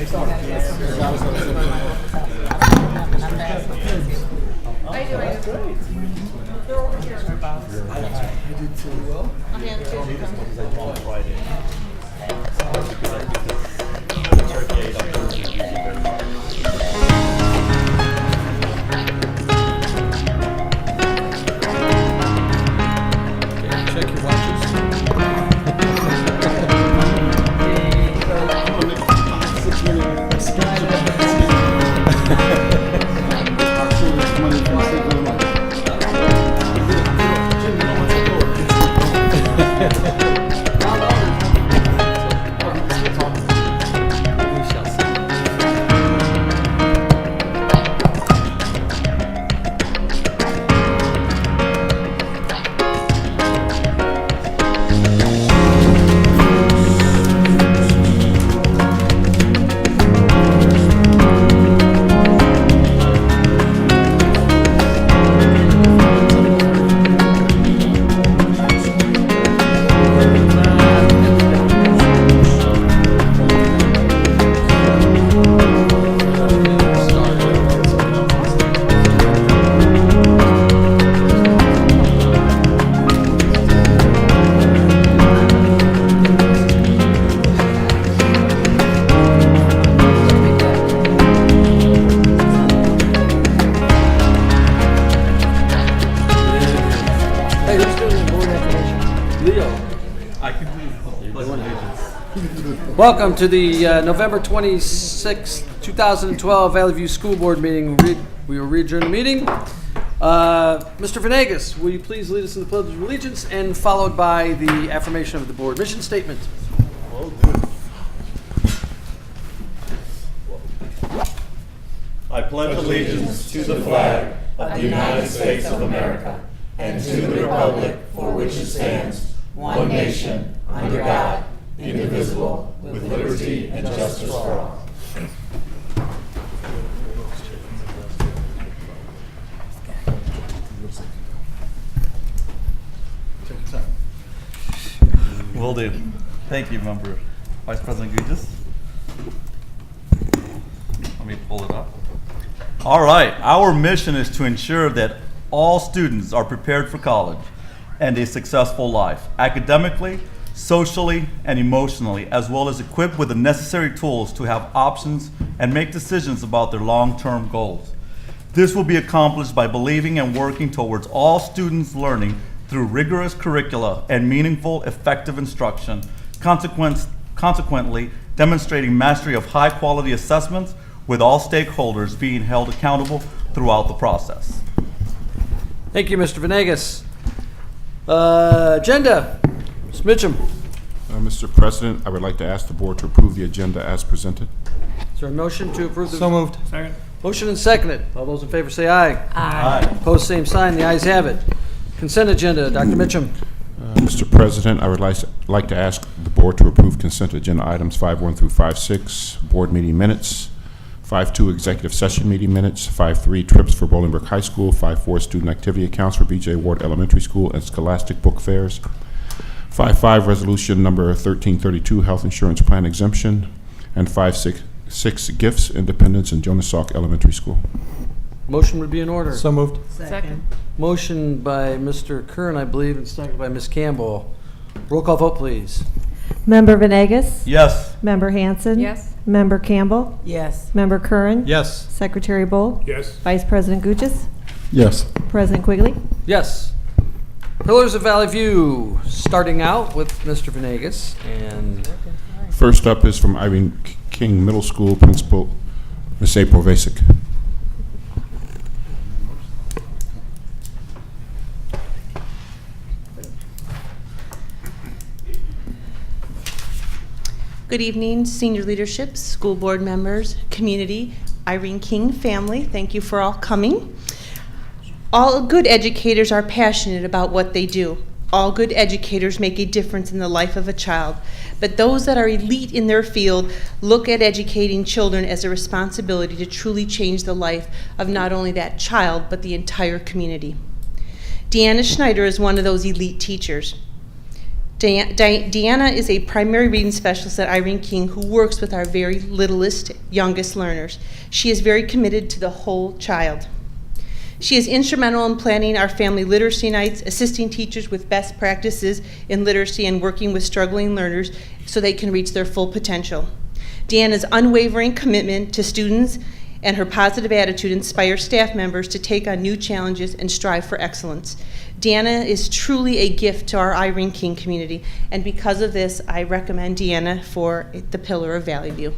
Check your watches. We shall see. Hey, who's doing the board affirmation? Leo. I can do pledge allegiance. Welcome to the November 26, 2012 Valley View School Board meeting. We will adjourn the meeting. Mr. Venegas, will you please lead us in the Pledge of Allegiance and followed by the affirmation of the board mission statement? I pledge allegiance to the flag of the United States of America and to the republic for which it stands, one nation, under God, indivisible, with liberty and justice for all. Will do. Thank you, Member Vice President Gugis. Let me pull it up. All right, our mission is to ensure that all students are prepared for college and a successful life, academically, socially, and emotionally, as well as equipped with the necessary tools to have options and make decisions about their long-term goals. This will be accomplished by believing and working towards all students learning through rigorous curricula and meaningful, effective instruction, consequently demonstrating mastery of high-quality assessments with all stakeholders being held accountable throughout the process. Thank you, Mr. Venegas. Agenda, Ms. Mitchum. Mr. President, I would like to ask the board to approve the agenda as presented. Is there a motion to approve the? So moved. Motion and seconded. All those in favor say aye. Aye. Opposed, same sign. The ayes have it. Consent agenda, Dr. Mitchum. Mr. President, I would like to ask the board to approve consent agenda items 5.1 through 5.6, board meeting minutes, 5.2 executive session meeting minutes, 5.3 trips for Bolingbrook High School, 5.4 student activity accounts for BJ Ward Elementary School and Scholastic Book Fairs, 5.5 resolution number 1332 health insurance plan exemption, and 5.6 gifts independence in Jonas Salk Elementary School. Motion would be in order. So moved. Second. Motion by Mr. Kern, I believe, and seconded by Ms. Campbell. Roll call vote, please. Member Venegas? Yes. Member Hanson? Yes. Member Campbell? Yes. Member Curran? Yes. Secretary Bull? Yes. Vice President Gujas? Yes. President Quigley? Yes. Pillars of Valley View, starting out with Mr. Venegas. And First up is from Irene King Middle School Principal, Ms. April Vasic. Good evening, senior leadership, school board members, community, Irene King family. Thank you for all coming. All good educators are passionate about what they do. All good educators make a difference in the life of a child. But those that are elite in their field look at educating children as a responsibility to truly change the life of not only that child, but the entire community. Deanna Schneider is one of those elite teachers. Deanna is a primary reading specialist at Irene King who works with our very littlest, youngest learners. She is very committed to the whole child. She is instrumental in planning our family literacy nights, assisting teachers with best practices in literacy, and working with struggling learners so they can reach their full potential. Deanna's unwavering commitment to students and her positive attitude inspire staff members to take on new challenges and strive for excellence. Deanna is truly a gift to our Irene King community, and because of this, I recommend Deanna for the Pillar of Valley View.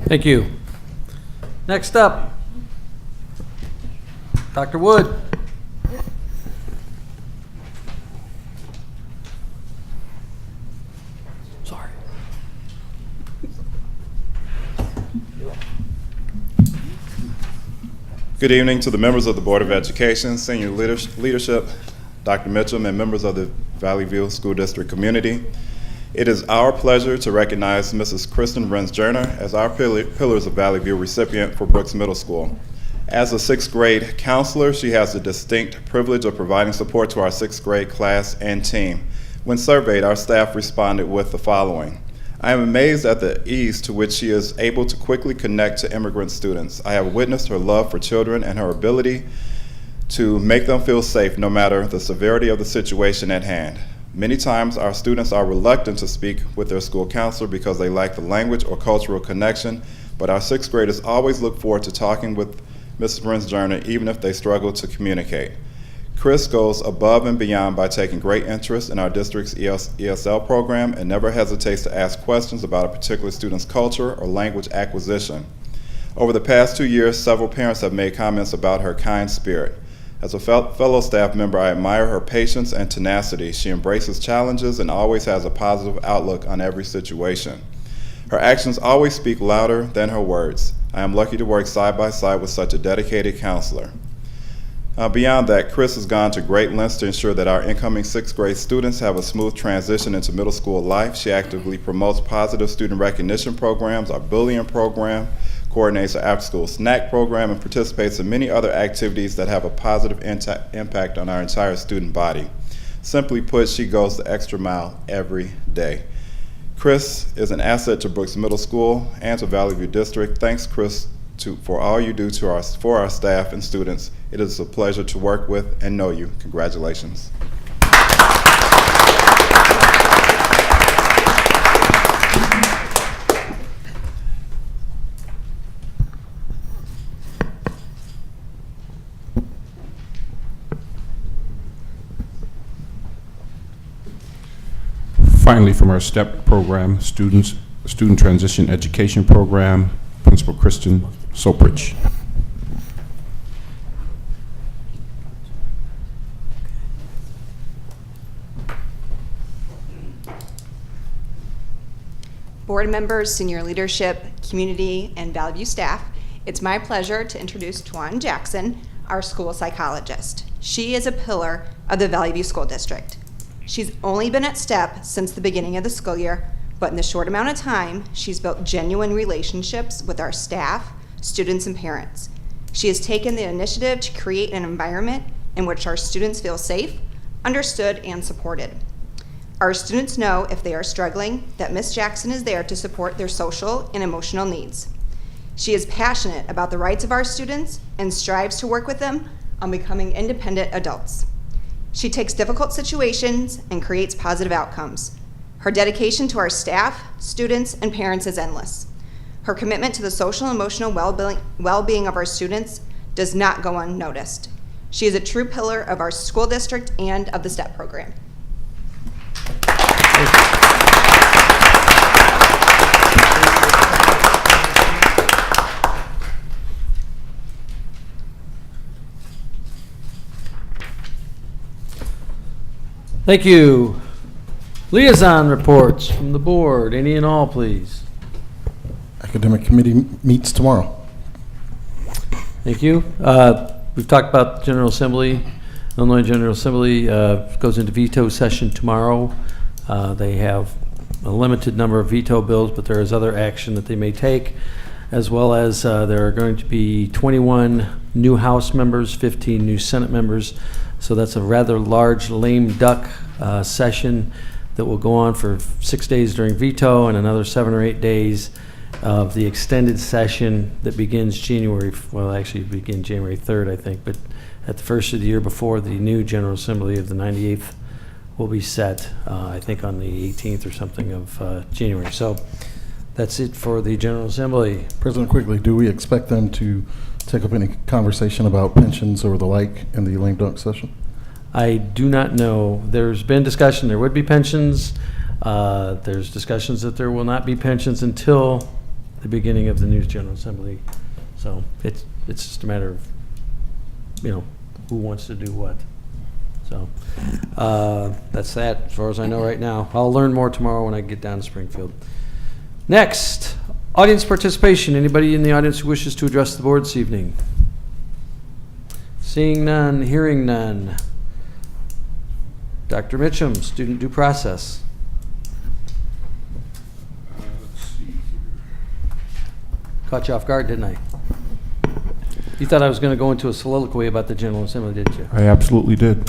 Thank you. Next up, Dr. Wood. Sorry. Good evening to the members of the Board of Education, senior leadership, Dr. Mitchum, and members of the Valley View School District community. It is our pleasure to recognize Mrs. Kristen Renz-Jerner as our Pillars of Valley View recipient for Brooks Middle School. As a sixth grade counselor, she has the distinct privilege of providing support to our sixth grade class and team. When surveyed, our staff responded with the following: I am amazed at the ease to which she is able to quickly connect to immigrant students. I have witnessed her love for children and her ability to make them feel safe no matter the severity of the situation at hand. Many times our students are reluctant to speak with their school counselor because they lack the language or cultural connection, but our sixth graders always look forward to talking with Mrs. Renz-Jerner even if they struggle to communicate. Chris goes above and beyond by taking great interest in our district's ESL program and never hesitates to ask questions about a particular student's culture or language acquisition. Over the past 2 years, several parents have made comments about her kind spirit. As a fellow staff member, I admire her patience and tenacity. She embraces challenges and always has a positive outlook on every situation. Her actions always speak louder than her words. I am lucky to work side by side with such a dedicated counselor. Beyond that, Chris has gone to great lengths to ensure that our incoming sixth grade students have a smooth transition into middle school life. She actively promotes positive student recognition programs, our bullying program, coordinates our after-school snack program, and participates in many other activities that have a positive impact on our entire student body. Simply put, she goes the extra mile every day. Chris is an asset to Brooks Middle School and to Valley View District. Thanks, Chris, for all you do for our staff and students. It is a pleasure to work with and know you. Congratulations. Finally, from our STEP program, Student Transition Education Program, Principal Kristen Soprych. Board members, senior leadership, community, and Valley View staff, it's my pleasure to introduce Tuan Jackson, our school psychologist. She is a pillar of the Valley View School District. She's only been at STEP since the beginning of the school year, but in the short amount of time, she's built genuine relationships with our staff, students, and parents. She has taken the initiative to create an environment in which our students feel safe, understood, and supported. Our students know if they are struggling that Ms. Jackson is there to support their social and emotional needs. She is passionate about the rights of our students and strives to work with them on becoming independent adults. She takes difficult situations and creates positive outcomes. Her dedication to our staff, students, and parents is endless. Her commitment to the social and emotional well-being of our students does not go unnoticed. She is a true pillar of our school district and of the STEP program. Thank you. Liaison reports from the board, any and all, please. Academic committee meets tomorrow. Thank you. We've talked about General Assembly. Illinois General Assembly goes into veto session tomorrow. They have a limited number of veto bills, but there is other action that they may take, as well as there are going to be 21 new House members, 15 new Senate members. So that's a rather large lame duck session that will go on for 6 days during veto and another 7 or 8 days of the extended session that begins January 3rd, I think, but at the first of the year before the new General Assembly of the 98th will be set, I think on the 18th or something of January. So that's it for the General Assembly. President, quickly, do we expect them to take up any conversation about pensions or the like in the lame dunk session? I do not know. There's been discussion there would be pensions. There's discussions that there will not be pensions until the beginning of the new General Assembly. So it's just a matter of, who wants to do what. So that's that as far as I know right now. I'll learn more tomorrow when I get down to Springfield. Next, audience participation. Anybody in the audience who wishes to address the board this evening? Seeing none, hearing none. Dr. Mitchum, student due process. Caught you off guard, didn't I? You thought I was going to go into a soliloquy about the General Assembly, didn't you? I absolutely did.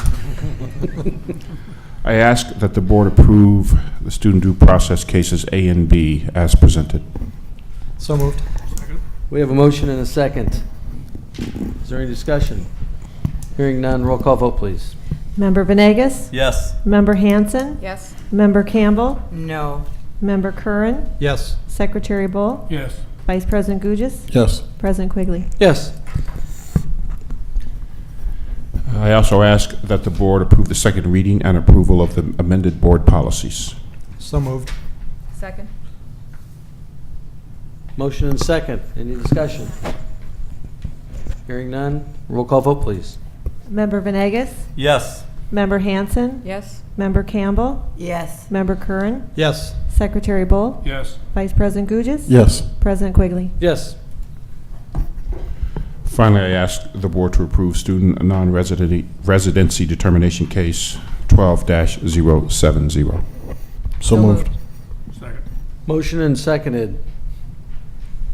I ask that the board approve the student due process cases A and B as presented. So moved. We have a motion and a second. Is there any discussion? Hearing none, roll call vote, please. Member Venegas? Yes. Member Hanson? Yes. Member Campbell? No. Member Curran? Yes. Secretary Bull? Yes. Vice President Gugis? Yes. President Quigley? Yes. I also ask that the board approve the second reading and approval of the amended board policies. So moved. Second. Motion and second. Any discussion? Hearing none, roll call vote, please. Member Venegas? Yes. Member Hanson? Yes. Member Campbell? Yes. Member Curran? Yes. Secretary Bull? Yes. Vice President Gugis? Yes. President Quigley? Yes. Finally, I ask the board to approve student non-residency determination case 12-070. So moved. Motion and seconded.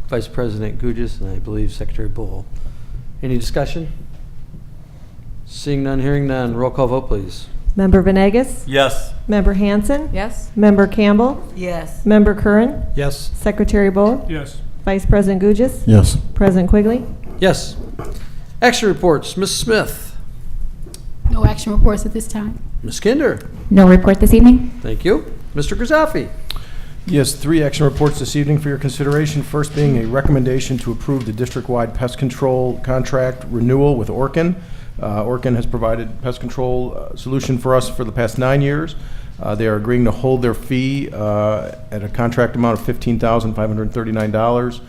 Vice President Gugis and I believe Secretary Bull. Any discussion? Seeing none, hearing none, roll call vote, please. Member Venegas? Yes. Member Hanson? Yes. Member Campbell? Yes. Member Curran? Yes. Secretary Bull? Yes. Vice President Gugis? Yes. President Quigley? Yes. Action reports. Ms. Smith. No action reports at this time. Ms. Kinder. No report this evening. Thank you. Mr. Grizafi. Yes, 3 action reports this evening for your consideration. First being a recommendation to approve the district-wide pest control contract renewal with Orkin. Orkin has provided pest control solution for us for the past 9 years. They are agreeing to hold their fee at a contract amount of $15,539,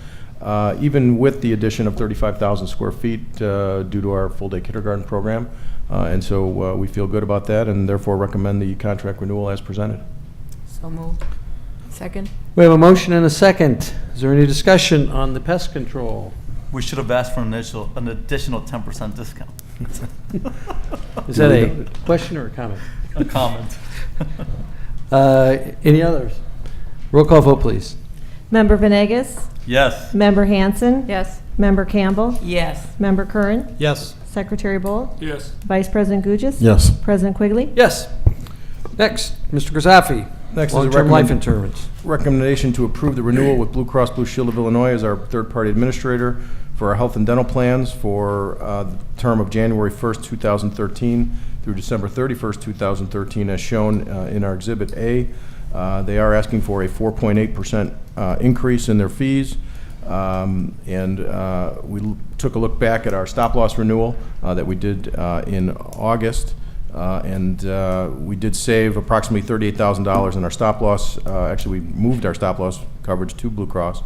even with the addition of 35,000 square feet due to our full-day kindergarten program. And so we feel good about that and therefore recommend the contract renewal as presented. So moved. Second. We have a motion and a second. Is there any discussion on the pest control? We should have asked for an additional 10% discount. Is that a question or a comment? A comment. Any others? Roll call vote, please. Member Venegas? Yes. Member Hanson? Yes. Member Campbell? Yes. Member Curran? Yes. Secretary Bull? Yes. Vice President Gugis? Yes. President Quigley? Yes. Next, Mr. Grizafi. Next is a Long-term life insurance. recommendation to approve the renewal with Blue Cross Blue Shield of Illinois as our third-party administrator for our health and dental plans for the term of January 1st, 2013 through December 31st, 2013, as shown in our Exhibit A. They are asking for a 4.8% increase in their fees. We took a look back at our stop-loss renewal that we did in August. We did save approximately $38,000 in our stop-loss. Actually, we moved our stop-loss coverage to Blue Cross.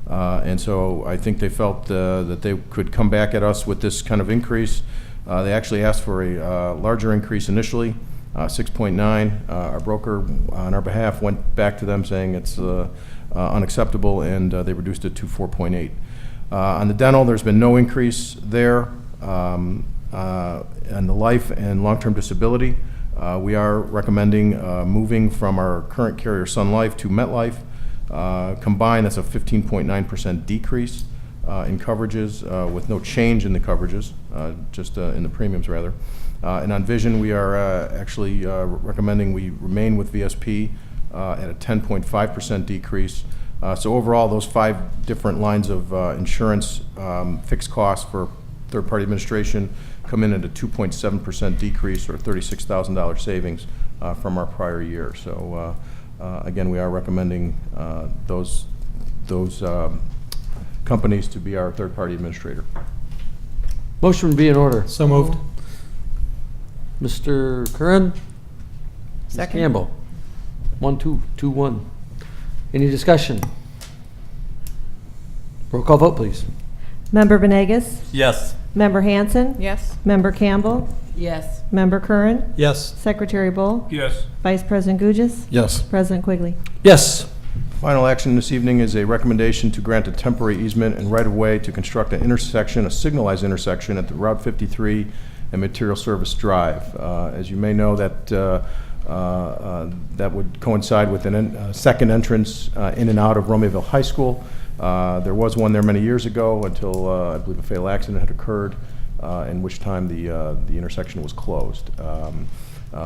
And so I think they felt that they could come back at us with this kind of increase. They actually asked for a larger increase initially, 6.9. Our broker on our behalf went back to them saying it's unacceptable, and they reduced it to 4.8. On the dental, there's been no increase there. On the life and long-term disability, We are recommending moving from our current carrier Sun Life to MetLife. Combined, that's a 15.9% decrease in coverages with no change in the coverages, just in the premiums rather. And on vision, we are actually recommending we remain with VSP at a 10.5% decrease. So overall, those 5 different lines of insurance fixed costs for third-party administration come in at a 2.7% decrease, or $36,000 savings from our prior year. So again, we are recommending those companies to be our third-party administrator. Motion would be in order. So moved. Mr. Curran? Second. Ms. Campbell? 1-2-2-1. Any discussion? Roll call vote, please. Member Venegas? Yes. Member Hanson? Yes. Member Campbell? Yes. Member Curran? Yes. Secretary Bull? Yes. Vice President Gugis? Yes. President Quigley. Yes. Final action this evening is a recommendation to grant a temporary easement and right-of-way to construct an intersection, a signalized intersection at the Route 53 and Material Service Drive. As you may know, that that would coincide with a second entrance in and out of Romeoville High School. There was one there many years ago until I believe a fatal accident had occurred, in which time the intersection was closed.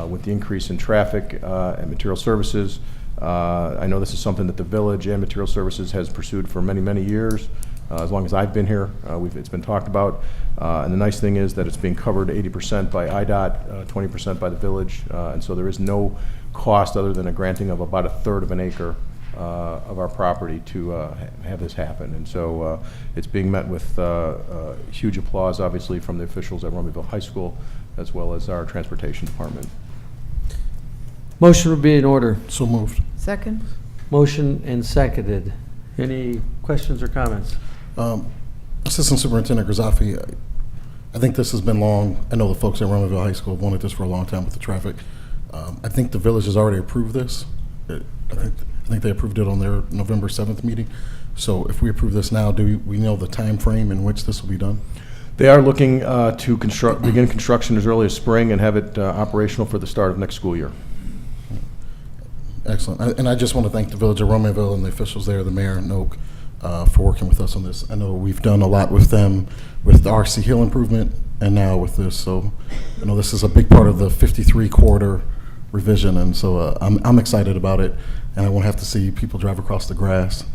With the increase in traffic and material services, I know this is something that the village and material services has pursued for many, many years. As long as I've been here, it's been talked about. And the nice thing is that it's being covered 80% by IDOT, 20% by the village. And so there is no cost other than a granting of about 1/3 of an acre of our property to have this happen. And so it's being met with huge applause, obviously, from the officials at Romeoville High School, as well as our transportation department. Motion would be in order. So moved. Second. Motion and seconded. Any questions or comments? Assistant Superintendent Grisafi, I think this has been long. I know the folks at Romeoville High School have wanted this for a long time with the traffic. I think the village has already approved this. I think they approved it on their November 7th meeting. So if we approve this now, do we know the time frame in which this will be done? They are looking to begin construction as early as spring and have it operational for the start of next school year. Excellent. And I just want to thank the village of Romeoville and the officials there, the mayor and Oak, for working with us on this. I know we've done a lot with them with the RC Hill improvement and now with this. So I know this is a big part of the 53 corridor revision, and so I'm excited about it. And I won't have to see people drive across the grass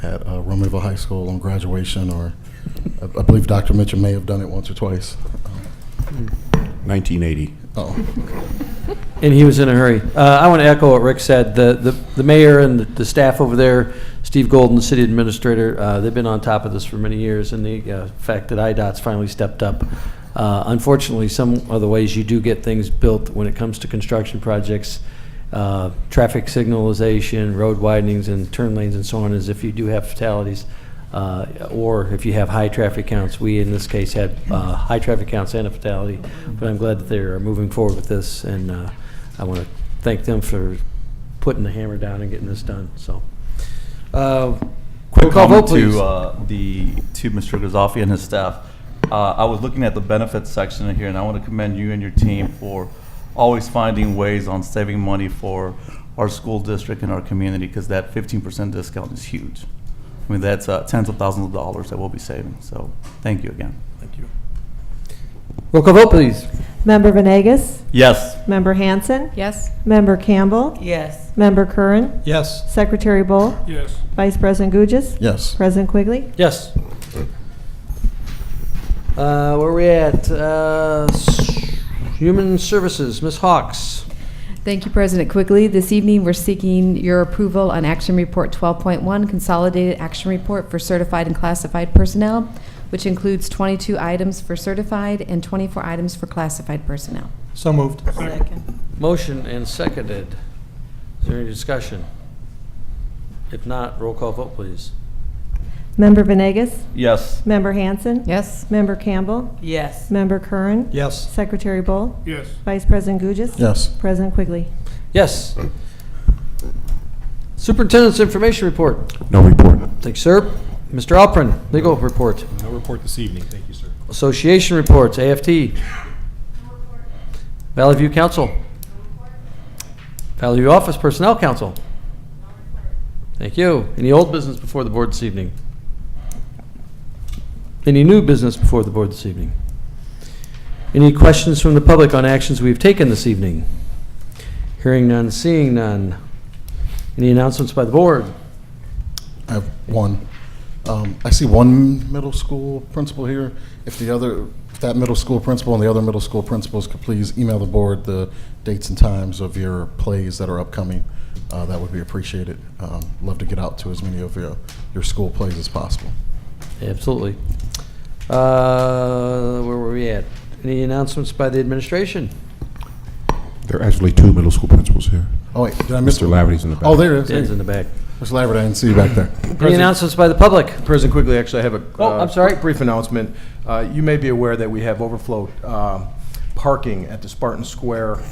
at Romeoville High School on graduation, or I believe Dr. Mitchell may have done it once or twice. 1980. Oh. And he was in a hurry. I want to echo what Rick said. The mayor and the staff over there, Steve Golden, the city administrator, they've been on top of this for many years, and the fact that IDOT's finally stepped up. Unfortunately, some of the ways you do get things built when it comes to construction projects, traffic signalization, road widenings, and turn lanes and so on, is if you do have fatalities, or if you have high traffic counts. We, in this case, had high traffic counts and a fatality, but I'm glad that they're moving forward with this, and I want to thank them for putting the hammer down and getting this done. So, Quick call vote, comment please. to Mr. Grisafi and his staff. I was looking at the benefits section in here, and I want to commend you and your team for always finding ways on saving money for our school district and our community, because that 15% discount is huge. I mean, that's tens of thousands of dollars that we'll be saving. So thank you again. Thank you. Roll call vote, please. Member Venegas? Yes. Member Hanson? Yes. Member Campbell? Yes. Member Curran? Yes. Secretary Bull? Yes. Vice President Gugis? Yes. President Quigley? Yes. Where are we at? Human Services, Ms. Hawks. Thank you, President Quigley. This evening, we're seeking your approval on Action Report 12.1, Consolidated Action Report for Certified and Classified Personnel, which includes 22 items for certified and 24 items for classified personnel. So moved. Second. Motion and seconded. Is there any discussion? If not, roll call vote, please. Member Venegas? Yes. Member Hanson? Yes. Member Campbell? Yes. Member Curran? Yes. Secretary Bull? Yes. Vice President Gugis? Yes. President Quigley. Yes. Superintendent's Information Report. No report. Thanks, sir. Mr. Alprin, Legal Report. No report this evening. Thank you, sir. Association Reports, AFT. Valley View Council. Valley View Office Personnel Council. Thank you. Any old business before the board this evening? Any new business before the board this evening? Any questions from the public on actions we've taken this evening? Hearing none, seeing none. Any announcements by the board? I have one. I see one middle school principal here. If that middle school principal and the other middle school principals could please email the board the dates and times of your plays that are upcoming, that would be appreciated. Love to get out to as many of your school plays as possible. Absolutely. Where were we at? Any announcements by the administration? There are actually two middle school principals here. Oh, wait, did I miss Mr. Laverty's in the back. Oh, there it is. Dan's in the back. Mr. Laverty, I didn't see you back there. Any announcements by the public? President, quickly, actually, I have a Oh, I'm sorry. brief announcement. You may be aware that we have overflow parking at the Spartan Square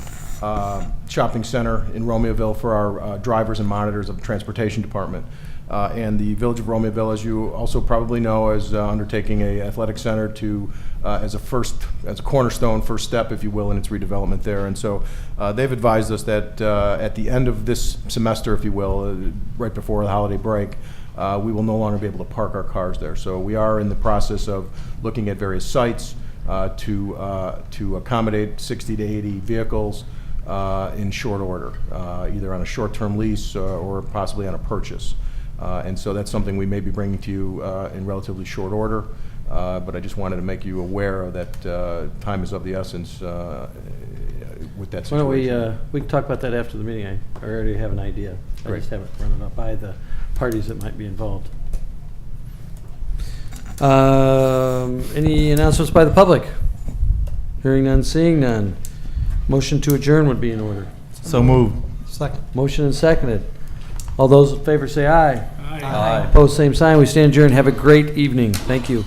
Shopping Center in Romeoville for our drivers and monitors of the Transportation Department. And the Village of Romeoville, as you also probably know, is undertaking a athletic center to as a cornerstone, first step, if you will, in its redevelopment there. And so they've advised us that at the end of this semester, if you will, right before the holiday break, we will no longer be able to park our cars there. So we are in the process of looking at various sites to accommodate 60 to 80 vehicles in short order, either on a short-term lease or possibly on a purchase. And so that's something we may be bringing to you in relatively short order, but I just wanted to make you aware that time is of the essence with that Why don't situation. we can talk about that after the meeting. I already have an idea. I Great. just haven't run it up by the parties that might be involved. Any announcements by the public? Hearing none, seeing none. Motion to adjourn would be in order. So moved. Second. Motion and seconded. All those in favor say aye. Aye. Opposed, same sign. We stand adjourned. Have a great evening. Thank you.